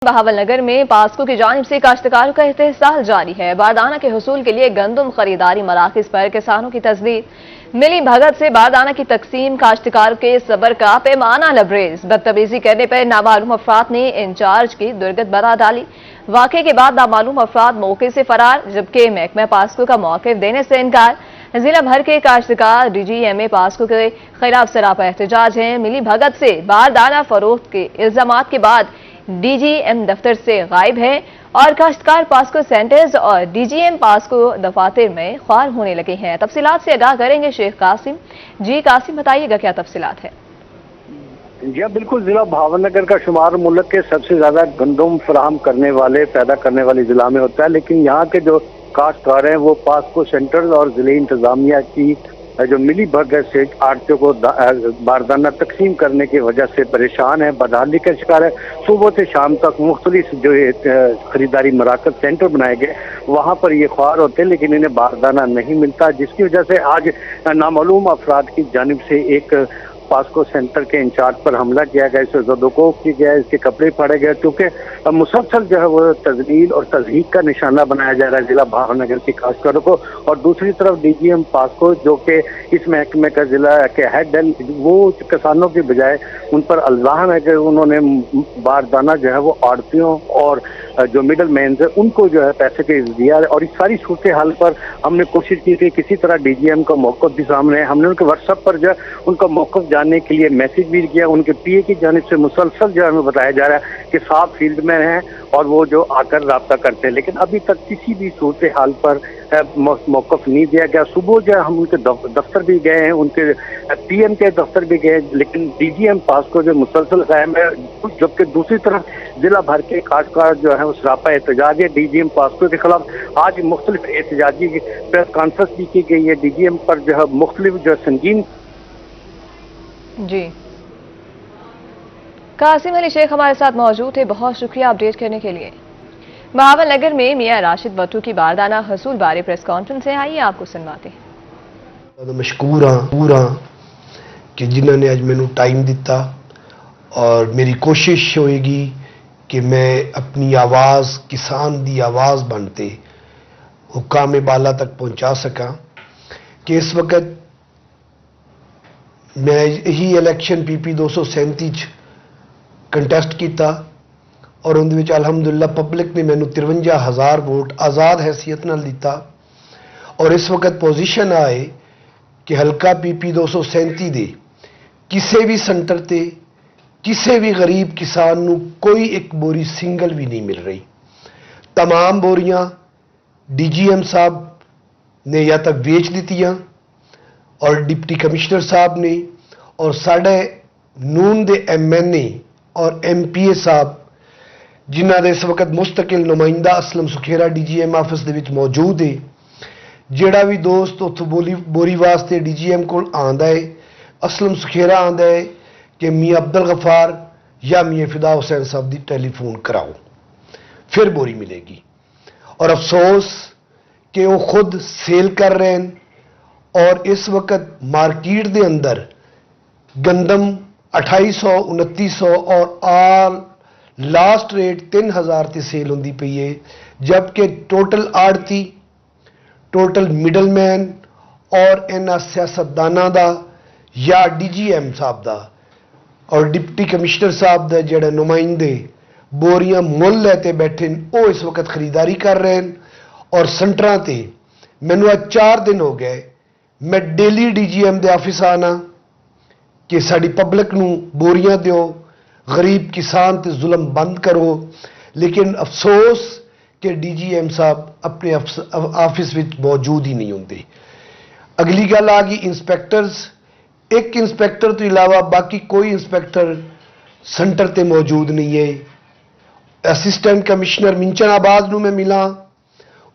بہاول نگر میں پاسکو کی جانب سے کاشتکاروں کا احتساب جاری ہے۔ باردانہ کے حصول کے لیے گندم خریداری مراکز پر کسانوں کی تصدیق، ملی بھگت سے باردانہ کی تقسیم، کاشتکاروں کے صبر کا پیمانہ لبریز، بدتمیزی کرنے پر نامعلوم افراد نے انچارج کی درگت برا ڈالی۔ واقعے کے بعد نامعلوم افراد موقع سے فرار، جبکہ محکمہ پاسکو کا موقف دینے سے انکار۔ ضلع بھر کے کاشتکار ڈی جی ایم اے پاسکو کے خلاف سراپا احتجاج ہیں۔ ملی بھگت سے باردانہ فروخت کے الزامات کے بعد ڈی جی ایم دفتر سے غائب ہیں اور کاشتکار پاسکو سینٹرز اور ڈی جی ایم پاسکو دفاتر میں خوار ہونے لگے ہیں۔ تفصیلات سے آگاہ کریں گے شیخ قاسم۔ جی قاسم، بتائیے گا کیا تفصیلات ہے؟ جی بالکل، ضلع بہاول نگر کا شمار ملک کے سب سے زیادہ گندم فراہم کرنے والے، پیدا کرنے والی ضلع میں ہوتا ہے، لیکن یہاں کے جو کاشتکار ہیں وہ پاسکو سینٹرز اور ضلعی انتظامیہ کی جو ملی بھگت سے آڑتیوں کو باردانہ تقسیم کرنے کی وجہ سے پریشان ہیں، بدحالی کا شکار ہے۔ صبح سے شام تک مختلف جو خریداری مراکز سینٹر بنائے گئے، وہاں پر یہ خوار ہوتے ہیں لیکن انہیں باردانہ نہیں ملتا، جس کی وجہ سے آج نامعلوم افراد کی جانب سے ایک پاسکو سینٹر کے انچارج پر حملہ کیا گیا، اسے زدوکوب کیا گیا، اس کے کپڑے پھاڑے گئے، کیونکہ مسلسل جو ہے وہ تذلیل اور تضحیک کا نشانہ بنایا جا رہا ہے ضلع بہاول نگر کی کاشتکاروں کو۔ اور دوسری طرف ڈی جی ایم پاسکو جو کہ اس محکمے کا ضلع کے ہیڈ ہے، وہ کسانوں کی بجائے ان پر الزام ہے کہ انہوں نے باردانہ جو ہے وہ آڑتیوں اور جو مڈل مینز ہیں ان کو جو ہے پیسے کے دیا ہے۔ اور اس ساری صورتحال پر ہم نے کوشش کی کہ کسی طرح ڈی جی ایم کا موقف بھی سامنے ہے۔ ہم نے ان کے واٹس ایپ پر جو ہے ان کا موقف جاننے کے لیے میسج بھی کیا، ان کے پی اے کی جانب سے مسلسل جو ہے ہمیں بتایا جا رہا ہے کہ صاحب فیلڈ میں ہیں اور وہ جو آ کر رابطہ کرتے ہیں، لیکن ابھی تک کسی بھی صورتحال پر موقف نہیں دیا گیا۔ صبح جو ہے ہم ان کے دفتر بھی گئے ہیں، ان کے پی ایم کے دفتر بھی گئے، لیکن ڈی جی ایم پاسکو جو مسلسل قائم ہے، جبکہ دوسری طرف ضلع بھر کے کاشتکار جو ہے وہ سراپا احتجاج ہے ڈی جی ایم پاسکو کے خلاف۔ آج مختلف احتجاجی پریس کانفرنس بھی کی گئی ہے، ڈی جی ایم پر جو ہے مختلف جو سنگین۔ جی قاسم علی شیخ ہمارے ساتھ موجود ہے، بہت شکریہ اپڈیٹ کرنے کے لیے۔ بہاول نگر میں میاں راشد بٹو کی باردانہ حصول بارے پریس کانفرنس ہے، آئیے آپ کو سنواتے ہیں۔ مشکور ہاں کہ جنہوں نے اج مینوں ٹائم دیتا، اور میری کوشش ہوئے گی کہ میں اپنی آواز کسان دی آواز بنتے حکام بالا تک پہنچا سکا کہ اس وقت میں یہی الیکشن پی پی 237 کنٹیسٹ کیتا اور ان وچ الحمدللہ پبلک نے مینوں 53,000 ووٹ آزاد حیثیت نال دیتا، اور اس وقت پوزیشن آئے کہ حلقہ پی پی 237 دے کسے بھی سینٹر تے کسے بھی غریب کسان نو کوئی ایک بوری سنگل بھی نہیں مل رہی۔ تمام بوریاں ڈی جی ایم صاحب نے یا تک بیچ دیتیاں اور ڈپٹی کمشنر صاحب نے اور ساڑھے نون دے ایم این اے اور ایم پی اے صاحب جنہ دے اس وقت مستقل نمائندہ Aslam Sukhera D G M office دے وچ موجود ہے۔ جیڑا بھی دوست اتھوں بوری واسطے ڈی جی ایم کو آندا ہے، اسلم سکھیرا آندا ہے کہ میاں عبد الغفار یا میاں فدا حسین صاحب دی ٹیلی فون کراؤ، پھر بوری ملے گی۔ اور افسوس کہ وہ خود سیل کر رہے ہیں، اور اس وقت مارکیٹ دے اندر گندم 2800 2900 اور آل لاسٹ ریٹ 3000 تے سیل ہوندی پئی ہے، جبکہ ٹوٹل آڑتی، ٹوٹل مڈل مین اور انہاں سیاستداناں دا یا ڈی جی ایم صاحب دا اور ڈپٹی کمشنر صاحب دے جڑے نمائندے بوریاں مول لیتے بیٹھے وہ اس وقت خریداری کر رہے ہیں۔ اور سنٹراں تے مینوں آج 4 دن ہو گئے، میں ڈیلی ڈی جی ایم دے آفس آنا کہ ساری پبلک نو بوریاں دیو، غریب کسان تے ظلم بند کرو، لیکن افسوس کہ ڈی جی ایم صاحب اپنے آفس وچ موجود ہی نہیں ہوندے۔ اگلی گل آ گئی انسپیکٹرز، ایک انسپیکٹر تو علاوہ باقی کوئی انسپیکٹر سینٹر تے موجود نہیں ہے۔ اسسٹنٹ کمشنر منچن آباد نو میں ملا،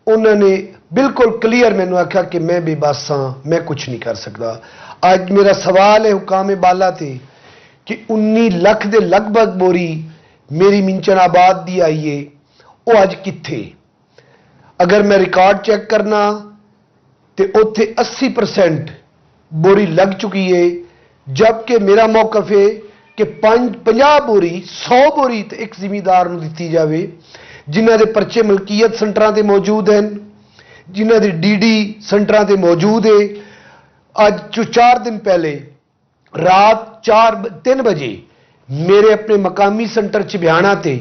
انہوں نے بالکل کلیئر مینوں آکھا کہ میں بے بس ہاں، میں کچھ نہیں کر سکتا۔ آج میرا سوال ہے حکام بالا تے کہ 19 لاکھ دے لگ بھگ بوری میری منچن آباد دی آئی ہے، وہ آج کتھے؟ اگر میں ریکارڈ چیک کرنا تے اوتھے 80% بوری لگ چکی ہے، جبکہ میرا موقف ہے ਕਿ 50 ਬੋਰੀ 100 ਬੋਰੀ ਤੇ ਇੱਕ ਜ਼ਿਮੀਂਦਾਰ ਨੂੰ ਦਿੱਤੀ ਜਾਵੇ, ਜਿਨ੍ਹਾਂ ਦੇ ਪਰਚੇ ਮਲਕੀਅਤ ਸੈਂਟਰਾਂ ਤੇ ਮੌਜੂਦ ਹਨ, ਜਿਨ੍ਹਾਂ ਦੀ ਡੀਡੀ ਸੈਂਟਰਾਂ ਤੇ ਮੌਜੂਦ ਹੈ। ਅੱਜ ਤੋਂ 4 ਦਿਨ ਪਹਿਲੇ ਰਾਤ 3 ਵਜੇ ਮੇਰੇ ਆਪਣੇ ਮਕਾਮੀ ਸੈਂਟਰ ਚਿਬਿਆਣਾ ਤੇ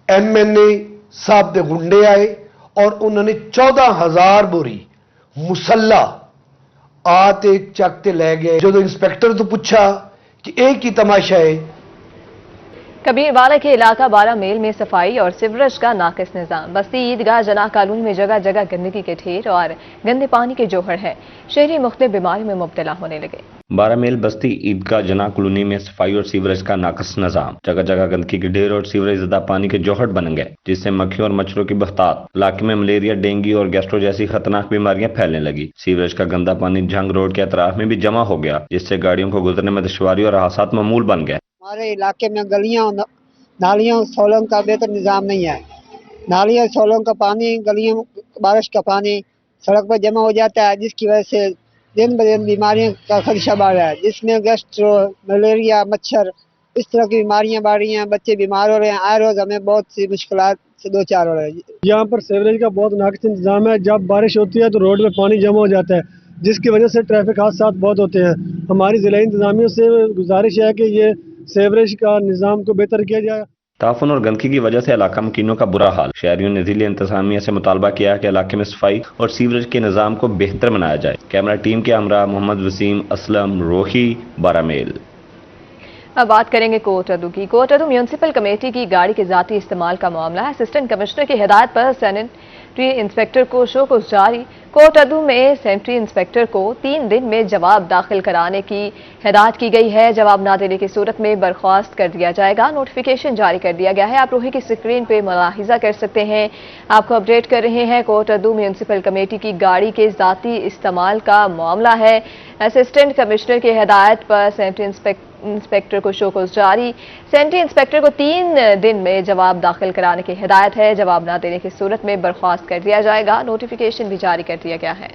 MNA ਸਾਹਿਬ ਦੇ ਗੁੰਡੇ ਆਏ ਔਰ ਉਹਨਾਂ ਨੇ 14,000 ਬੋਰੀ ਮੁਸੱਲਾ ਆ ਤੇ ਚੱਕ ਤੇ ਲੈ ਗਏ। ਜਦੋਂ ਇੰਸਪੈਕਟਰ ਤੋਂ ਪੁੱਛਾ کہ ایک ہی تماشا ہے۔ کبیروالا کے علاقہ 12 میل میں صفائی اور سیوریج کا ناقص نظام۔ بستی عیدگاہ جناح کالونی میں جگہ جگہ گندگی کے ڈھیر اور گندے پانی کے جوہر ہے۔ شہری مختلف بیماریوں میں مبتلا ہونے لگے۔ 12 میل بستی عیدگاہ جناح کالونی میں صفائی اور سیوریج کا ناقص نظام، جگہ جگہ گندگی کے ڈھیر اور سیوریج زدہ پانی کے جوہر بن گئے، جس سے مکھیوں اور مچھروں کی بہتات۔ علاقے میں ملیریا، ڈینگی اور گیسٹرو جیسی خطرناک بیماریاں پھیلنے لگی۔ سیوریج کا گندا پانی جھنگ روڈ کے اطراف میں بھی جمع ہو گیا، جس سے گاڑیوں کو گزرنے میں دشواری اور حادثات معمول بن گئے۔ ہمارے علاقے میں گلیاں، نالیوں، سولنگ کا بہتر نظام نہیں ہے۔ نالیوں، سولنگ کا پانی، گلیوں، بارش کا پانی سڑک پر جمع ہو جاتا ہے، جس کی وجہ سے دن بدن بیماریوں کا خدشہ بڑھ رہا ہے، جس میں گیسٹرو، ملیریا، مچھر، اس طرح کی بیماریاں بڑھ رہی ہیں۔ بچے بیمار ہو رہے ہیں، آئے روز ہمیں بہت سی مشکلات سے دو چار ہو رہے ہیں۔ یہاں پر سیوریج کا بہت ناقص انتظام ہے۔ جب بارش ہوتی ہے تو روڈ میں پانی جمع ہو جاتا ہے، جس کی وجہ سے ٹریفک حادثات بہت ہوتے ہیں۔ ہماری ضلعی انتظامیہ سے گزارش ہے کہ یہ سیوریج کا نظام کو بہتر کیا جائے۔ تعفن اور گندگی کی وجہ سے علاقہ مکینوں کا برا حال۔ شہریوں نے ضلع انتظامیہ سے مطالبہ کیا ہے کہ علاقے میں صفائی اور سیوریج کے نظام کو بہتر بنایا جائے۔ کیمرہ ٹیم کے ہمراہ محمد وسیم اسلم، روہی، 12 میل۔ اب بات کریں گے کوٹ ادو کی۔ کوٹ ادو میونسپل کمیٹی کی گاڑی کے ذاتی استعمال کا معاملہ ہے۔ اسسٹنٹ کمشنر کی ہدایت پر سینیٹری انسپیکٹر کو شوکوس جاری۔ کوٹ ادو میں سینیٹری انسپیکٹر کو 3 دن میں جواب داخل کرانے کی ہدایت کی گئی ہے۔ جواب نہ دینے کی صورت میں برخاست کر دیا جائے گا۔ نوٹیفیکیشن جاری کر دیا گیا ہے۔ آپ روہی کی اسکرین پہ ملاحظہ کر سکتے ہیں، آپ کو اپڈیٹ کر رہے ہیں۔ کوٹ ادو میونسپل کمیٹی کی گاڑی کے ذاتی استعمال کا معاملہ ہے۔ اسسٹنٹ کمشنر کی ہدایت پر سینیٹری انسپیکٹر کو شوکوس جاری۔ سینیٹری انسپیکٹر کو 3 دن میں جواب داخل کرانے کی ہدایت ہے۔ جواب نہ دینے کی صورت میں برخاست کر دیا جائے گا۔ نوٹیفیکیشن بھی جاری کر دیا گیا ہے۔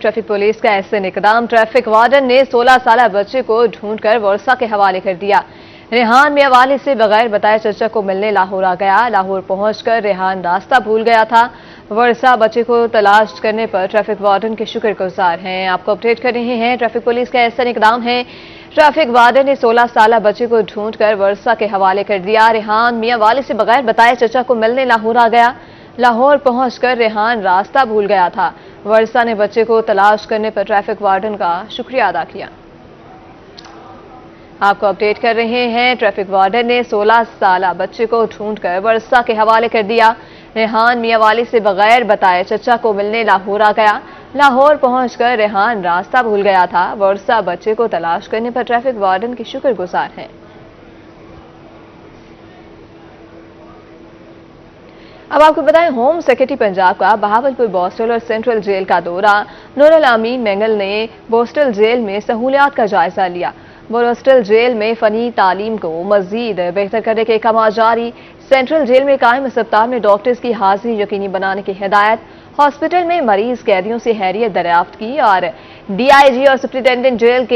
ٹریفک پولیس کا احسن اقدام۔ ٹریفک وارڈن نے 16 سالہ بچے کو ڈھونڈ کر ورثہ کے حوالے کر دیا۔ ریحان میاں والد سے بغیر بتائے چچا کو ملنے لاہور آ گیا۔ لاہور پہنچ کر ریحان راستہ بھول گیا تھا۔ ورثہ بچے کو تلاش کرنے پر ٹریفک وارڈن کے شکر گزار ہیں۔ آپ کو اپڈیٹ کر رہے ہیں، ٹریفک پولیس کا احسن اقدام ہے۔ ٹریفک وارڈن نے 16 سالہ بچے کو ڈھونڈ کر ورثہ کے حوالے کر دیا۔ ریحان میاں والد سے بغیر بتائے چچا کو ملنے لاہور آ گیا۔ لاہور پہنچ کر ریحان راستہ بھول گیا تھا۔ ورثہ نے بچے کو تلاش کرنے پر ٹریفک وارڈن کا شکریہ ادا کیا۔ آپ کو اپڈیٹ کر رہے ہیں، ٹریفک وارڈن نے 16 سالہ بچے کو ڈھونڈ کر ورثہ کے حوالے کر دیا۔ ریحان میاں والد سے بغیر بتائے چچا کو ملنے لاہور آ گیا۔ لاہور پہنچ کر ریحان راستہ بھول گیا تھا۔ ورثہ بچے کو تلاش کرنے پر ٹریفک وارڈن کے شکر گزار ہیں۔ اب آپ کو بتائیں، ہوم سیکرٹری پنجاب کا بہاولپور بوسٹل اور سینٹرل جیل کا دورہ۔ نور الامین مینگل نے بوسٹل جیل میں سہولیات کا جائزہ لیا۔ بوسٹل جیل میں فنی تعلیم کو مزید بہتر کرنے کے اقدامات جاری۔ سینٹرل جیل میں قائم اسپتال میں ڈاکٹرز کی حاضری یقینی بنانے کی ہدایت۔ ہاسپٹل میں مریض قیدیوں سے خیریت دریافت کی اور DIG اور سپرنٹینڈنٹ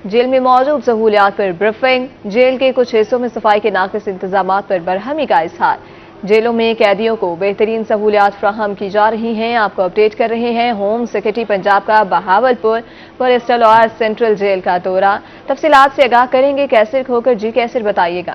جیل میں موجود سہولیات پر بریفنگ۔ جیل کے کچھ حصوں میں صفائی کے ناقص انتظامات پر برہمی کا اظہار۔ جیلوں میں قیدیوں کو بہترین سہولیات فراہم کی جا رہی ہیں۔ آپ کو اپڈیٹ کر رہے ہیں، ہوم سیکرٹری پنجاب کا بہاولپور بوسٹل اور سینٹرل جیل کا دورہ۔ تفصیلات سے آگاہ کریں گے کیسر کھوکر جی۔ کیسر بتائیے گا۔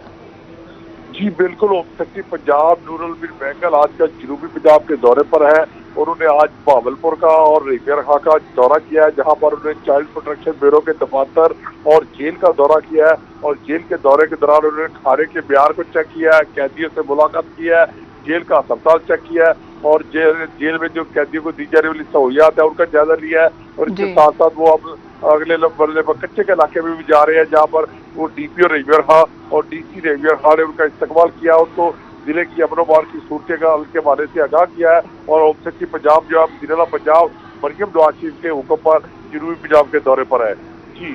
جی بالکل، ہوم سیکرٹری پنجاب نور الامین مینگل آج کا جنوبی پنجاب کے دورے پر ہے۔ انہوں نے آج بہاولپور کا اور ریویر خاں کا دورہ کیا ہے، جہاں پر انہوں نے چائلڈ پروٹیکشن بیورو کے دفاتر اور جیل کا دورہ کیا ہے، اور جیل کے دورے کے دوران انہوں نے کھانے کے معیار کو چیک کیا ہے، قیدیوں سے ملاقات کی ہے، جیل کا اسپتال چیک کیا ہے، اور جیل میں جو قیدیوں کو دی جانے والی سہولیات ہے ان کا جائزہ لیا ہے۔ اور اس کے ساتھ ساتھ وہ اب اگلے مرحلے پر کچے کے علاقے میں بھی جا رہے ہیں، جہاں پر وہ DPO ریویر خاں اور DC ریویر خاں نے ان کا استقبال کیا، ان کو ضلع کی امن و امان کی صورتحال کے بارے سے آگاہ کیا ہے۔ اور ہوم سیکرٹری پنجاب جو ہے وزیر اعلیٰ پنجاب مریم نواز شریف کے حکم پر جنوبی پنجاب کے دورے پر ہے۔ جی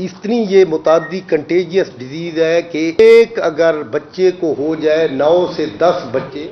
اتنی یہ متعدی کنٹیجیس ڈیزیز ہے کہ ایک اگر بچے کو ہو جائے 9 سے 10 بچے